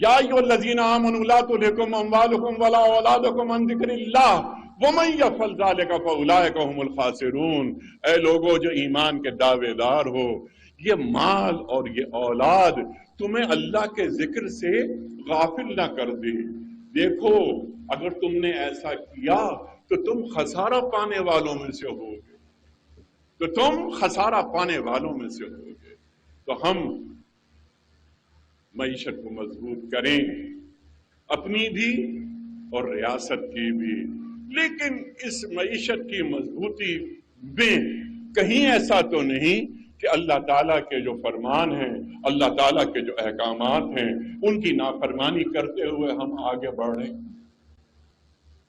یا ایھا الذین آمنوا لا تلھکم اموالکم ولا اولادکم عن ذکر اللہ ومن یفعل ذلک فاولئک هم الخاسرون۔ اے لوگو جو ایمان کے دعوے دار ہو، یہ مال اور یہ اولاد تمہیں اللہ کے ذکر سے غافل نہ کر دے۔ دیکھو اگر تم نے ایسا کیا تو تم خسارہ پانے والوں میں سے ہوگے، تو ہم معیشت کو مضبوط کریں، اپنی بھی اور ریاست کی بھی، لیکن اس معیشت کی مضبوطی میں کہیں ایسا تو نہیں کہ اللہ تعالیٰ کے جو فرمان ہیں، اللہ تعالیٰ کے جو احکامات ہیں، ان کی نافرمانی کرتے ہوئے ہم آگے بڑھیں۔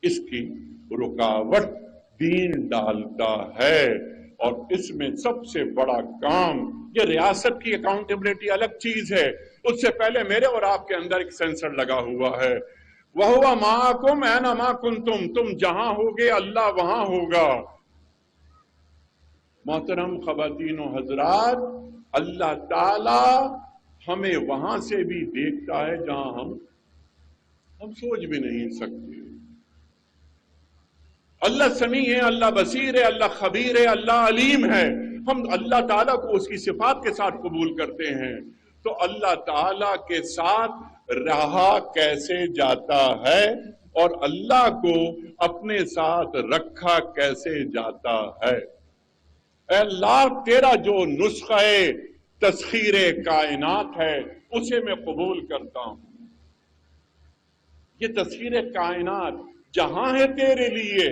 اس کی رکاوٹ دین ڈالتا ہے، اور اس میں سب سے بڑا کام یہ ریاست کی اکاؤنٹیبلٹی الگ چیز ہے، اس سے پہلے میرے اور آپ کے اندر ایک سینسر لگا ہوا ہے۔ وَهُوَ مَعَكُمْ أَيْنَمَا كُنْتُمْ، تم جہاں ہوگے اللہ وہاں ہوگا۔ محترم خواتین و حضرات، اللہ تعالی ہمیں وہاں سے بھی دیکھتا ہے جہاں ہم سوچ بھی نہیں سکتے۔ اللہ سمیع ہے، اللہ بصیر ہے، اللہ خبیر ہے، اللہ علیم ہے۔ ہم اللہ تعالیٰ کو اس کی صفات کے ساتھ قبول کرتے ہیں، تو اللہ تعالیٰ کے ساتھ رہا کیسے جاتا ہے اور اللہ کو اپنے ساتھ رکھا کیسے جاتا ہے؟ اے اللہ، تیرا جو نسخہ تسخیر کائنات ہے اسے میں قبول کرتا ہوں۔ یہ تسخیر کائنات جہاں ہے تیرے لیے،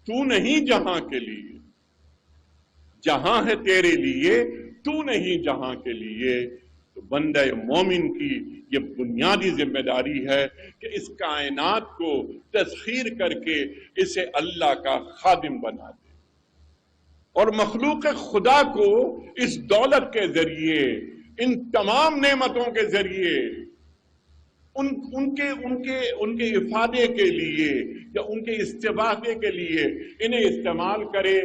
تو نہیں جہاں کے لیے، جہاں ہے تیرے لیے تو نہیں جہاں کے لیے۔ تو بندہ مومن کی یہ بنیادی ذمہ داری ہے کہ اس کائنات کو تسخیر کر کے اسے اللہ کا خادم بنا دے، اور مخلوق خدا کو اس دولت کے ذریعے، ان تمام نعمتوں کے ذریعے، ان کے افادے کے لیے یا ان کے استفادے کے لیے انہیں استعمال کرے۔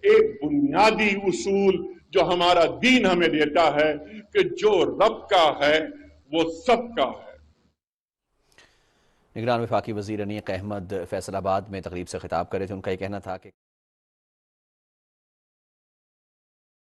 ایک بنیادی اصول جو ہمارا دین ہمیں دیتا ہے کہ جو رب کا ہے وہ سب کا ہے۔ نگران وفاقی وزیر انیق احمد فیصل آباد میں تقریب سے خطاب کر رہے تھے۔ ان کا یہ کہنا تھا کہ